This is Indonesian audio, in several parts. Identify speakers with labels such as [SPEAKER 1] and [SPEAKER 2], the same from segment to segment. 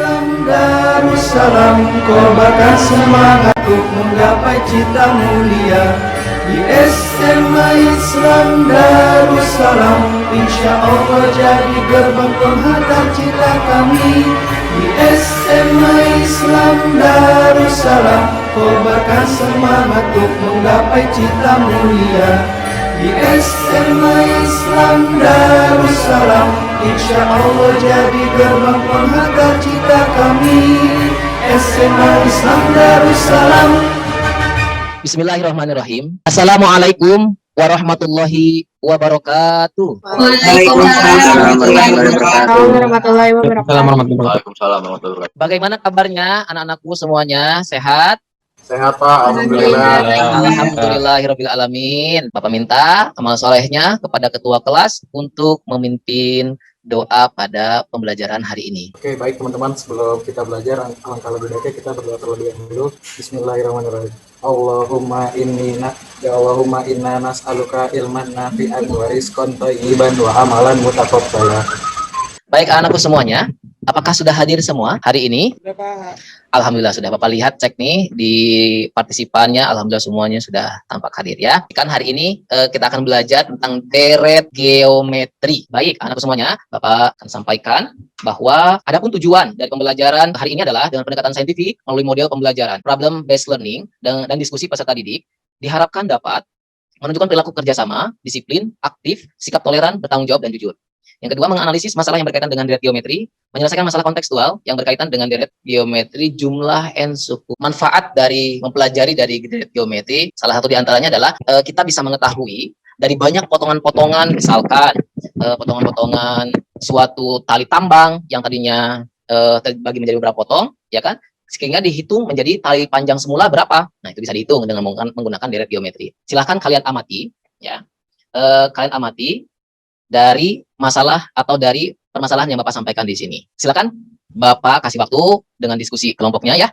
[SPEAKER 1] Islam Darussalam, kobarkan semangat untuk menggapai cita mulia. Di SMA Islam Darussalam, insya Allah jadi gerbang penghantar cita kami. Di SMA Islam Darussalam, kobarkan semangat untuk menggapai cita mulia. Di SMA Islam Darussalam, insya Allah jadi gerbang penghantar cita kami. SMA Islam Darussalam.
[SPEAKER 2] Bismillahirrahmanirrahim. Assalamualaikum warahmatullahi wabarakatuh.
[SPEAKER 3] Waalaikumsalam warahmatullahi wabarakatuh.
[SPEAKER 2] Bagaimana kabarnya anak-anakku semuanya? Sehat?
[SPEAKER 3] Sehat Pak, alhamdulillah.
[SPEAKER 2] Alhamdulillahirabbil alamin. Bapak minta amal solehnya kepada ketua kelas untuk memimpin doa pada pembelajaran hari ini.
[SPEAKER 3] Oke, baik teman-teman, sebelum kita belajar, alangkah lebih baiknya kita berdoa terlebih dahulu. Bismillahirrahmanirrahim. Allahumma inna nas'aluka ilman nafi'an wa rizqan thayyiban wa amalan mutaqabbala.
[SPEAKER 2] Baik anakku semuanya, apakah sudah hadir semua hari ini?
[SPEAKER 3] Sudah Pak.
[SPEAKER 2] Alhamdulillah sudah. Bapak lihat cek nih di partisipannya, alhamdulillah semuanya sudah tampak hadir ya. Kan hari ini kita akan belajar tentang deret geometri. Baik anakku semuanya, Bapak akan sampaikan bahwa adapun tujuan dari pembelajaran hari ini adalah dengan pendekatan saintifik melalui model pembelajaran, problem based learning dan diskusi peserta didik diharapkan dapat menunjukkan perilaku kerjasama, disiplin, aktif, sikap toleran, bertanggung jawab dan jujur. Yang kedua, menganalisis masalah yang berkaitan dengan deret geometri, menyelesaikan masalah kontekstual yang berkaitan dengan deret geometri, jumlah n suku. Manfaat dari mempelajari dari deret geometri, salah satu diantaranya adalah kita bisa mengetahui dari banyak potongan-potongan, misalkan potongan-potongan suatu tali tambang yang tadinya terbagi menjadi beberapa potong, ya kan? Sehingga dihitung menjadi tali panjang semula berapa. Nah, itu bisa dihitung dengan menggunakan deret geometri. Silahkan kalian amati, ya. Kalian amati dari masalah atau dari permasalahan yang Bapak sampaikan di sini. Silakan Bapak kasih waktu dengan diskusi kelompoknya ya.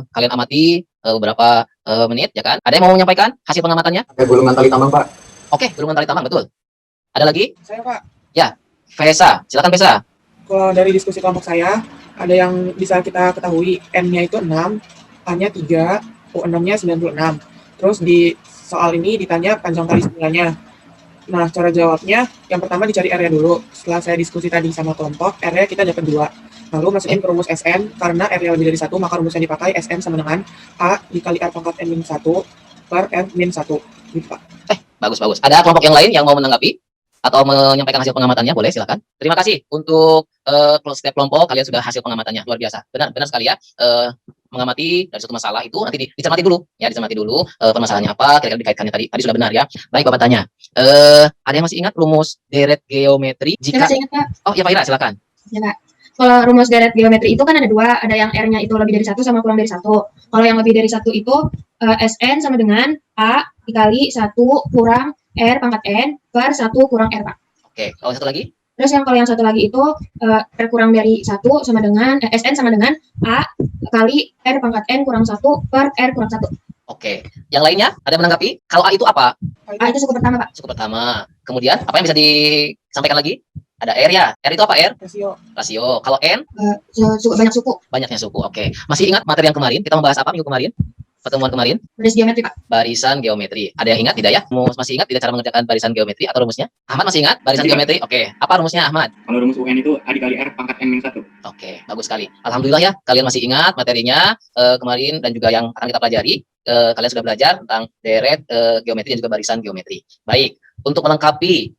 [SPEAKER 2] Kalian amati beberapa menit ya kan. Ada yang mau menyampaikan hasil pengamatannya?
[SPEAKER 3] Ada gulungan tali tambang Pak.
[SPEAKER 2] Oke, gulungan tali tambang betul. Ada lagi?
[SPEAKER 4] Saya Pak.
[SPEAKER 2] Ya, Vesa. Silakan Vesa.
[SPEAKER 4] Kalau dari diskusi kelompok saya, ada yang bisa kita ketahui N-nya itu 6, A-nya 3, U6-nya 96. Terus di soal ini ditanya panjang tali semulanya. Nah, cara jawabnya, yang pertama dicari area dulu. Setelah saya diskusi tadi sama kelompok, area kita dapat 2. Lalu masukin ke rumus SN, karena area lebih dari 1, maka rumus yang dipakai SN sama dengan A dikali R pangkat N-1 per R-1. Gitu, Pak.
[SPEAKER 2] Bagus. Ada kelompok yang lain yang mau menanggapi atau menyampaikan hasil pengamatannya? Boleh, silakan. Terima kasih untuk setiap kelompok, kalian sudah hasil pengamatannya. Luar biasa. Benar sekali ya. Mengamati dari satu masalah itu nanti dicermati dulu ya, permasalahannya apa, kira-kira dikaitkannya tadi sudah benar ya. Baik, Bapak tanya, ada yang masih ingat rumus deret geometri jika
[SPEAKER 5] Saya masih ingat, Pak.
[SPEAKER 2] Oh ya Pak Ira, silakan.
[SPEAKER 5] Ya, Pak. Kalau rumus deret geometri itu kan ada 2, ada yang R-nya itu lebih dari 1 sama kurang dari 1. Kalau yang lebih dari 1 itu SN sama dengan A dikali 1 kurang R pangkat N per 1 kurang R, Pak.
[SPEAKER 2] Oke, kalau satu lagi?
[SPEAKER 5] Terus kalau yang satu lagi itu R kurang dari 1 sama dengan SN sama dengan A kali R pangkat N kurang 1 per R kurang 1.
[SPEAKER 2] Oke, yang lainnya ada menanggapi? Kalau A itu apa?
[SPEAKER 5] A itu suku pertama, Pak.
[SPEAKER 2] Suku pertama. Kemudian apa yang bisa disampaikan lagi? Ada R ya. R itu apa R? Rasio. Kalau N?
[SPEAKER 5] Banyak suku.
[SPEAKER 2] Banyaknya suku. Oke. Masih ingat materi yang kemarin? Kita membahas apa minggu kemarin? Pertemuan kemarin?
[SPEAKER 5] Barisan geometri, Pak.
[SPEAKER 2] Barisan geometri. Ada yang ingat tidak ya? Masih ingat tidak cara mengerjakan barisan geometri atau rumusnya? Ahmad masih ingat barisan geometri? Oke. Apa rumusnya Ahmad?
[SPEAKER 6] Kalau rumus UN itu A dikali R pangkat N-1.
[SPEAKER 2] Oke, bagus sekali. Alhamdulillah ya, kalian masih ingat materinya kemarin dan juga yang akan kita pelajari. Kalian sudah belajar tentang deret geometri dan juga barisan geometri. Baik, untuk melengkapi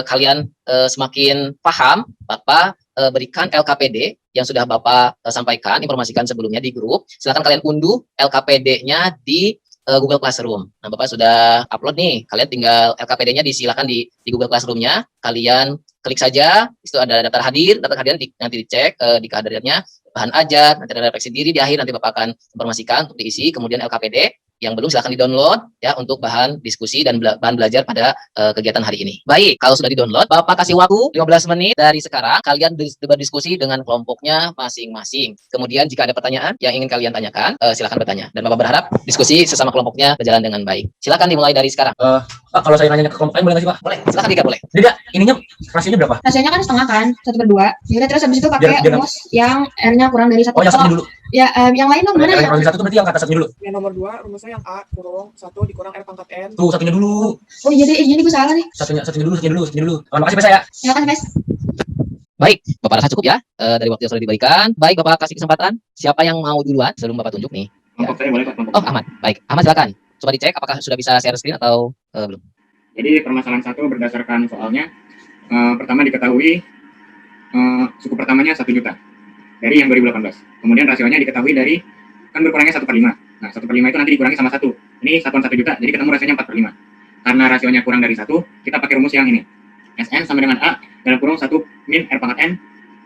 [SPEAKER 2] kalian semakin paham, Bapak berikan LKPD yang sudah Bapak sampaikan, informasikan sebelumnya di grup. Silakan kalian unduh LKPD-nya di Google Classroom. Nah, Bapak sudah upload nih. Kalian tinggal LKPD-nya disilakan di Google Classroom-nya. Kalian klik saja, itu ada daftar hadir nanti dicek di kehadirannya, bahan ajar, nanti ada refleksi diri di akhir, nanti Bapak akan informasikan untuk diisi, kemudian LKPD. Yang belum silahkan di-download ya untuk bahan diskusi dan bahan belajar pada kegiatan hari ini. Baik, kalau sudah di-download, Bapak kasih waktu 15 menit dari sekarang, kalian berdiskusi dengan kelompoknya masing-masing. Kemudian jika ada pertanyaan yang ingin kalian tanyakan, silahkan bertanya. Dan Bapak berharap diskusi sesama kelompoknya berjalan dengan baik. Silakan dimulai dari sekarang.
[SPEAKER 7] Pak, kalau saya nanya ke kelompok lain boleh nggak sih Pak?
[SPEAKER 2] Boleh, silakan Dika, boleh.
[SPEAKER 7] Dika, ininya rasionya berapa?
[SPEAKER 5] Rasionya kan setengah kan, 1/2. Yaudah, terus habis itu pakai
[SPEAKER 7] Biar-
[SPEAKER 5] rumus yang R-nya kurang dari 1.
[SPEAKER 7] Oh, yang satunya dulu.
[SPEAKER 5] Ya, yang lain dong mana ya?
[SPEAKER 7] Yang satu tuh berarti yang kata satunya dulu.
[SPEAKER 4] Yang nomor 2 rumusnya yang A kurung 1 dikurang R pangkat N.
[SPEAKER 7] Tuh, satunya dulu.
[SPEAKER 5] Oh iya deh, jadi gue salah nih.
[SPEAKER 7] Satunya dulu. Terima kasih Mas ya.
[SPEAKER 5] Ya kan, Mas?
[SPEAKER 2] Baik, Bapak rasa cukup ya dari waktu yang sudah diberikan. Baik, Bapak kasih kesempatan. Siapa yang mau duluan sebelum Bapak tunjuk nih?
[SPEAKER 6] Kelompok saya boleh Pak, kelompok.
[SPEAKER 2] Oh, Ahmad. Baik, Ahmad silakan. Coba dicek apakah sudah bisa share screen atau belum.
[SPEAKER 6] Jadi permasalahan 1 berdasarkan soalnya, pertama diketahui suku pertamanya 1 juta dari yang 2018. Kemudian rasionya diketahui dari kan berkurangnya 1/5. Nah, 1/5 itu nanti dikurangi sama 1. Ini satuan 1 juta, jadi ketemu rasionya 4/5. Karena rasionya kurang dari 1, kita pakai rumus yang ini. Sn sama dengan A dalam kurung 1 min R pangkat N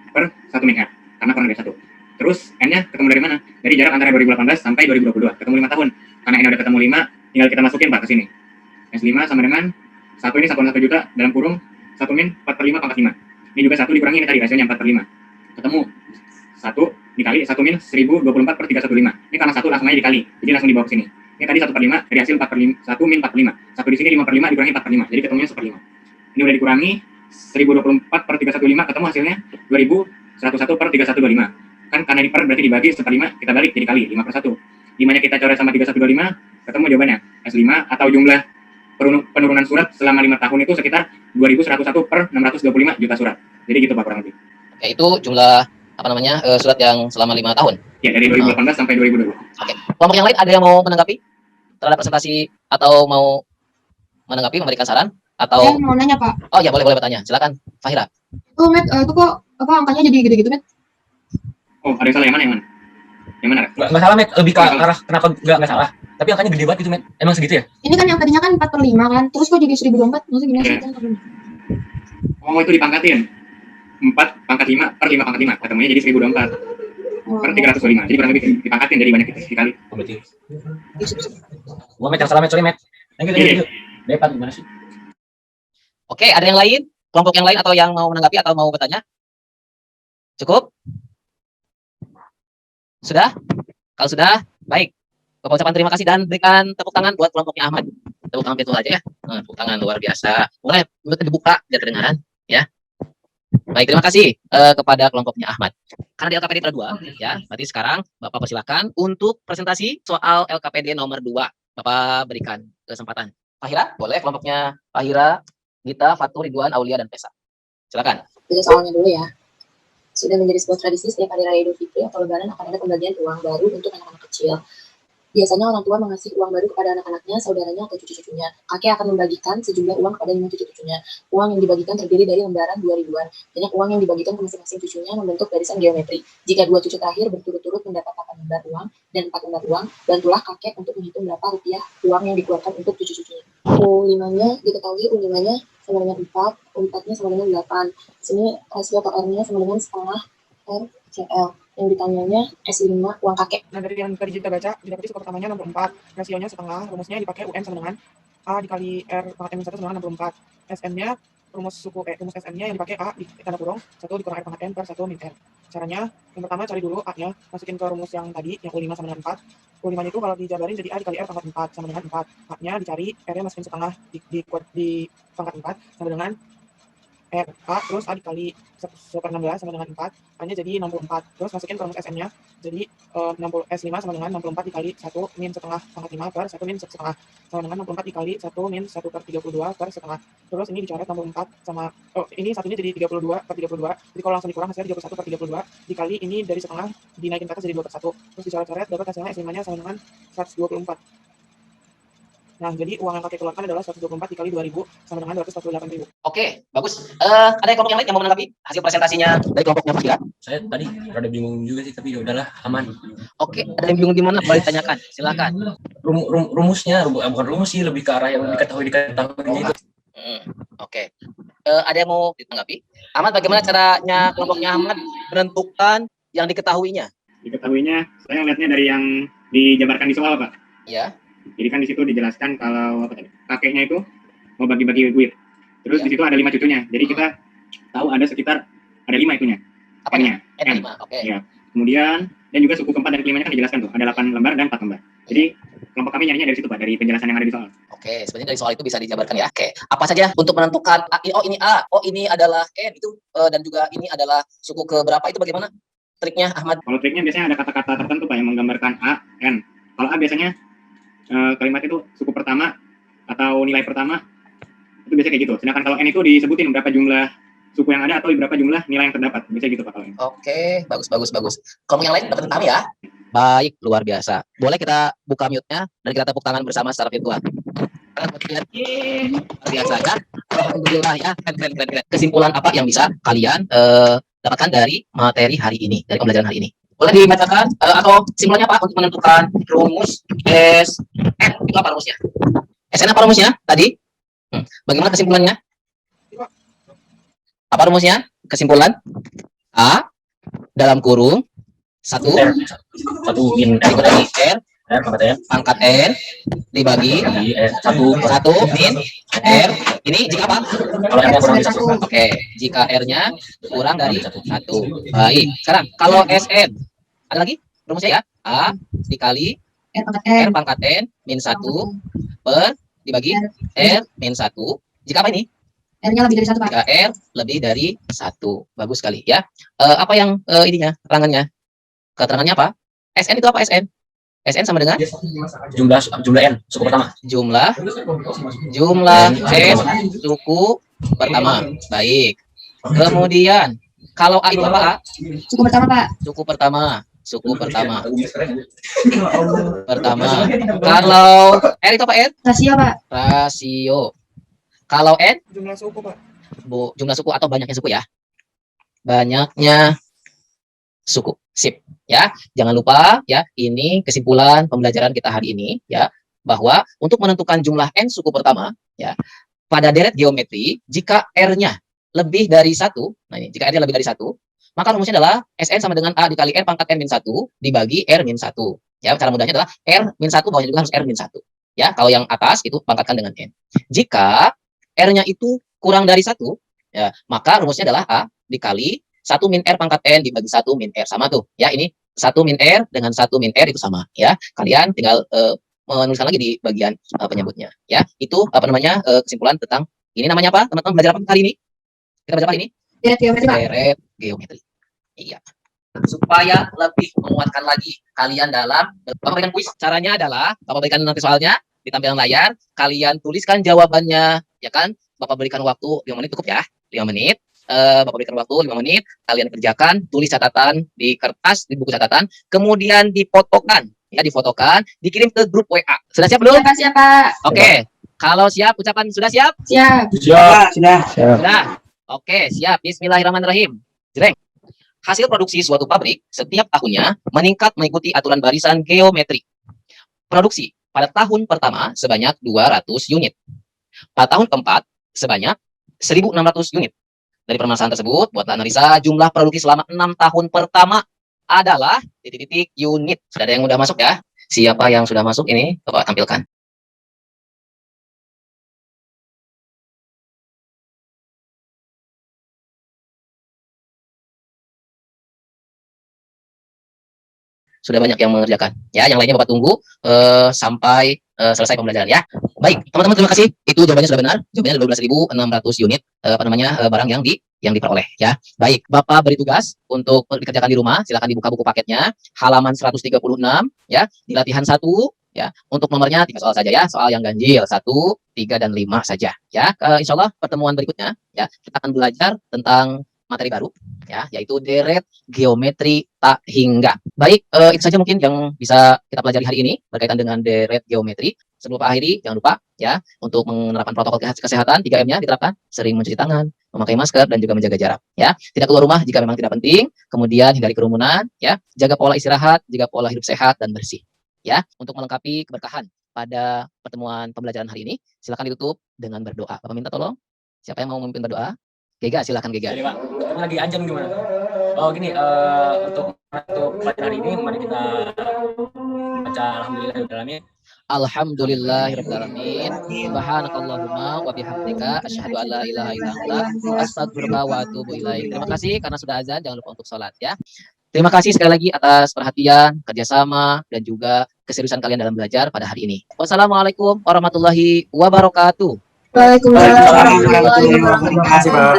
[SPEAKER 6] per 1 min R. Karena kurang dari 1. Terus N-nya ketemu dari mana? Dari jarak antara 2018 sampai 2022. Ketemu 5 tahun. Karena N udah ketemu 5, tinggal kita masukin Pak ke sini. S5 sama dengan 1 ini satuan 1 juta dalam kurung 1 min 4/5 pangkat 5. Ini juga 1 dikurangi ini tadi rasionya 4/5. Ketemu 1 dikali 1 min 1024/315. Ini karena 1 langsung aja dikali. Jadi langsung dibawa ke sini. Ini tadi 1/5 dari hasil 4/5, 1 min 4/5. 1 di sini 5/5 dikurangi 4/5. Jadi ketemunya 1/5. Ini udah dikurangi 1024/315 ketemu hasilnya 2101/3125. Kan karena di per berarti dibagi 1/5 kita balik jadi kali 5/1. 5-nya kita coret sama 3125 ketemu jawabannya S5 atau jumlah penurunan surat selama 5 tahun itu sekitar 2101/625 juta surat. Jadi gitu Pak kurang lebih.
[SPEAKER 2] Oke, itu jumlah surat yang selama 5 tahun.
[SPEAKER 6] Ya, dari 2018 sampai 2020.
[SPEAKER 2] Oke. Kelompok yang lain ada yang mau menanggapi terhadap presentasi atau mau menanggapi, memberikan saran atau
[SPEAKER 5] Saya mau nanya, Pak.
[SPEAKER 2] Oh ya, boleh bertanya. Silakan, Fahira.
[SPEAKER 5] Oh, Matt, itu kok angkanya jadi gitu-gitu, Matt?
[SPEAKER 6] Oh, ada yang salah yang mana? Yang mana?
[SPEAKER 7] Nggak salah, Matt. Lebih ke arah kenapa nggak salah. Tapi angkanya gede banget gitu, Matt. Emang segitu ya?
[SPEAKER 5] Ini kan yang tadinya kan 4/5 kan, terus kok jadi 1024? Maksudnya gimana sih?
[SPEAKER 6] Oh, itu dipangkatin. 4/5/5 ketemunya jadi 1024 per 305. Jadi kurang lebih dipangkatin dari banyak dikali.
[SPEAKER 7] Oh, berarti. Gua Matt yang salah, Matt. Sorry, Matt. Thank you. Depan gimana sih?
[SPEAKER 2] Oke, ada yang lain? Kelompok yang lain atau yang mau menanggapi atau mau bertanya? Cukup? Sudah? Kalau sudah, baik. Bapak ucapkan terima kasih dan berikan tepuk tangan buat kelompoknya Ahmad. Tepuk tangan virtual aja ya. Tepuk tangan luar biasa. Mulai dibuka biar kedengaran ya. Baik, terima kasih kepada kelompoknya Ahmad. Karena di LKPD ada 2 ya. Berarti sekarang Bapak persilakan untuk presentasi soal LKPD nomor 2. Bapak berikan kesempatan. Fahira, boleh kelompoknya Fahira, Gita, Fatur, Ridwan, Aulia, dan Pesa. Silakan.
[SPEAKER 8] Itu soalnya dulu ya. Sudah menjadi sebuah tradisi setiap hari raya Idul Fitri atau Lebaran akan ada pembagian uang baru untuk anak-anak kecil. Biasanya orang tua mengasih uang baru kepada anak-anaknya, saudaranya, atau cucu-cucunya. Kakek akan membagikan sejumlah uang kepada 5 cucu-cucunya. Uang yang dibagikan terdiri dari lembaran 2 ribuan. Banyak uang yang dibagikan ke masing-masing cucunya membentuk barisan geometri. Jika 2 cucu terakhir berturut-turut mendapat 8 lembar uang dan 4 lembar uang, bantulah kakek untuk menghitung berapa rupiah uang yang dikeluarkan untuk cucu-cucunya. U5-nya diketahui U5-nya sama dengan 4, U4-nya sama dengan 8. Sini rasio atau R-nya sama dengan setengah RCL. Yang ditanyanya S5 uang kakek.
[SPEAKER 4] Nah, dari yang tadi kita baca, didapati suku pertamanya 64, rasionya setengah, rumusnya dipakai UN sama dengan A dikali R pangkat N-1 sama dengan 64. SN-nya, rumus SN-nya yang dipakai A di tanda kurung, 1 dikurang R pangkat N per 1 min R. Caranya, yang pertama cari dulu A-nya, masukin ke rumus yang tadi, yang U5 sama dengan 4. U5-nya itu kalau dijabarin jadi A dikali R pangkat 4 sama dengan 4. A-nya dicari, R-nya masukin setengah di pangkat 4 sama dengan R, A, terus A dikali 1/16 sama dengan 4, A-nya jadi 64. Terus masukin ke rumus SN-nya, jadi S5 sama dengan 64 dikali 1 min setengah pangkat 5 per 1 min setengah, sama dengan 64 dikali 1 min 1/32 per setengah. Terus ini dicoret 64 sama, ini satunya jadi 32/32, jadi kalau langsung dikurang hasilnya 31/32, dikali ini dari setengah, dinaikin ke atas jadi 2/1, terus dicoret-coret, dapat hasilnya S5-nya sama dengan 124. Nah, jadi uang yang kakek keluarkan adalah 124 dikali 2.000 sama dengan 248.000.
[SPEAKER 2] Oke, bagus. Ada yang kelompok yang lain yang mau menanggapi hasil presentasinya dari kelompoknya Fahira?
[SPEAKER 7] Saya tadi rada bingung juga sih, tapi ya udahlah, aman.
[SPEAKER 2] Oke, ada yang bingung di mana? Boleh ditanyakan. Silakan.
[SPEAKER 7] Rumusnya bukan rumus sih, lebih ke arah yang diketahuinya itu.
[SPEAKER 2] Oke. Ada yang mau ditanggapi? Ahmad, bagaimana caranya kelompoknya Ahmad menentukan yang diketahuinya?
[SPEAKER 6] Diketahuinya, saya lihatnya dari yang dijabarkan di soal, Pak.
[SPEAKER 2] Ya.
[SPEAKER 6] Jadi kan di situ dijelaskan kalau apa tadi? Kakeknya itu mau bagi-bagi duit. Terus
[SPEAKER 2] Ya.
[SPEAKER 6] di situ ada 5 cucunya. Jadi kita tahu ada sekitar ada 5 itunya.
[SPEAKER 2] Apanya?
[SPEAKER 6] N.
[SPEAKER 2] N5. Oke.
[SPEAKER 6] Ya. Kemudian dan juga suku keempat dan kelimanya kan dijelaskan tuh. Ada 8 lembar dan 4 lembar. Jadi kelompok kami nyarinya dari situ Pak, dari penjelasan yang ada di soal.
[SPEAKER 2] Oke, sebenarnya dari soal itu bisa dijabarkan ya. Oke, apa saja untuk menentukan ini A, oh ini adalah N itu dan juga ini adalah suku ke berapa itu bagaimana triknya Ahmad?
[SPEAKER 6] Kalau triknya biasanya ada kata-kata tertentu Pak yang menggambarkan A, N. Kalau A biasanya kalimat itu suku pertama atau nilai pertama itu biasanya kayak gitu. Sedangkan kalau N itu disebutin berapa jumlah suku yang ada atau berapa jumlah nilai yang terdapat. Biasanya gitu Pak kalau ini.
[SPEAKER 2] Oke, bagus. Kalau yang lain dapat kami ya. Baik, luar biasa. Boleh kita buka mute-nya dan kita tepuk tangan bersama secara virtual. Luar biasa ya. Alhamdulillah ya. Keren. Kesimpulan apa yang bisa kalian dapatkan dari materi hari ini, dari pembelajaran hari ini? Boleh dibacakan atau kesimpulannya apa untuk menentukan rumus SN? Itu apa rumusnya? SN apa rumusnya tadi? Bagaimana kesimpulannya? Apa rumusnya? Kesimpulan A dalam kurung 1
[SPEAKER 7] min
[SPEAKER 2] dikurangi R
[SPEAKER 7] R pangkat N
[SPEAKER 2] pangkat N dibagi
[SPEAKER 7] di 1
[SPEAKER 2] min R. Ini jika apa?
[SPEAKER 7] kalau R-nya kurang dari 1.
[SPEAKER 2] Oke, jika R-nya kurang dari 1. Baik. Sekarang kalau SN ada lagi rumusnya ya? A dikali R pangkat N min 1 per dibagi R min 1. Jika apa ini?
[SPEAKER 5] R-nya lebih dari 1, Pak.
[SPEAKER 2] Jika R lebih dari 1. Bagus sekali ya. Apa yang ininya? Keterangannya? Keterangannya apa? SN itu apa SN? SN sama dengan
[SPEAKER 7] Jumlah N suku pertama.
[SPEAKER 2] jumlah N suku pertama. Baik. Kemudian kalau A itu apa A?
[SPEAKER 5] Suku pertama, Pak.
[SPEAKER 2] Suku pertama. Kalau R itu apa R?
[SPEAKER 5] Rasio, Pak.
[SPEAKER 2] Rasio. Kalau N
[SPEAKER 4] Jumlah suku, Pak.
[SPEAKER 2] jumlah suku atau banyaknya suku ya? Banyaknya suku. Sip ya. Jangan lupa ya, ini kesimpulan pembelajaran kita hari ini ya, bahwa untuk menentukan jumlah N suku pertama ya, pada deret geometri jika R-nya lebih dari 1, nah ini jika R-nya lebih dari 1, maka rumusnya adalah SN sama dengan A dikali R pangkat N min 1 dibagi R min 1. Ya, cara mudahnya adalah R min 1 bawahnya juga harus R min 1. Ya, kalau yang atas itu pangkatkan dengan N. Jika R-nya itu kurang dari 1, ya, maka rumusnya adalah A dikali 1 min R pangkat N dibagi 1 min R. Sama tuh. Ya, ini 1 min R dengan 1 min R itu sama. Ya, kalian tinggal menuliskan lagi di bagian penyebutnya. Ya, itu apa namanya kesimpulan tentang ini namanya apa? Teman-teman belajar apa hari ini? Kita belajar apa ini?
[SPEAKER 5] Deret geometri, Pak.
[SPEAKER 2] Deret geometri. Iya. Supaya lebih menguatkan lagi kalian dalam Bapak berikan kuis. Caranya adalah Bapak berikan nanti soalnya di tampilan layar, kalian tuliskan jawabannya, ya kan? Bapak berikan waktu 5 menit cukup ya. 5 menit. Bapak berikan waktu 5 menit, kalian kerjakan, tulis catatan di kertas, di buku catatan, kemudian difotokan, dikirim ke grup WA. Sudah siap belum?
[SPEAKER 5] Siap, Pak.
[SPEAKER 2] Oke. Kalau siap, ucapan sudah siap?
[SPEAKER 5] Siap.
[SPEAKER 2] Sudah. Oke, siap. Bismillahirrahmanirrahim. Jreng. Hasil produksi suatu pabrik setiap tahunnya meningkat mengikuti aturan barisan geometri. Produksi pada tahun pertama sebanyak 200 unit. Pada tahun keempat sebanyak 1.600 unit. Dari permasalahan tersebut, buatlah analisa jumlah produksi selama 6 tahun pertama adalah titik-titik unit. Sudah ada yang sudah masuk ya? Siapa yang sudah masuk ini? Bapak tampilkan. Sudah banyak yang mengerjakan. Ya, yang lainnya Bapak tunggu sampai selesai pembelajaran ya. Baik, teman-teman terima kasih. Itu jawabannya sudah benar. Jawabannya 12.600 unit barang yang diperoleh ya. Baik, Bapak beri tugas untuk dikerjakan di rumah. Silakan dibuka buku paketnya halaman 136 ya. Di latihan 1 ya. Untuk nomornya 3 soal saja ya. Soal yang ganjil 1, 3 dan 5 saja ya. Insya Allah pertemuan berikutnya ya kita akan belajar tentang materi baru ya, yaitu deret geometri tak hingga. Baik, itu saja mungkin yang bisa kita pelajari hari ini berkaitan dengan deret geometri. Sebelum Pak akhiri, jangan lupa ya untuk menerapkan protokol kesehatan 3M-nya diterapkan, sering mencuci tangan, memakai masker dan juga menjaga jarak ya. Tidak keluar rumah jika memang tidak penting, kemudian hindari kerumunan ya, jaga pola istirahat, jaga pola hidup sehat dan bersih ya. Untuk melengkapi keberkahan pada pertemuan pembelajaran hari ini, silakan ditutup dengan berdoa. Bapak minta tolong, siapa yang mau memimpin berdoa? Gega, silakan Gega.
[SPEAKER 7] Jadi Pak, ini lagi ajang gimana? Oh gini, untuk pelajaran hari ini mari kita baca alhamdulillahirobbilalamin.
[SPEAKER 2] Alhamdulillahirabbil alamin. Subhanakallahumma wa bihamdika asyhadu an la ilaha illa anta astaghfiruka wa atubu ilaik. Terima kasih karena sudah azan, jangan lupa untuk sholat ya. Terima kasih sekali lagi atas perhatian, kerjasama, dan juga keseriusan kalian dalam belajar pada hari ini. Wassalamualaikum warahmatullahi wabarakatuh.
[SPEAKER 5] Waalaikumsalam
[SPEAKER 3] Terima kasih, Pak.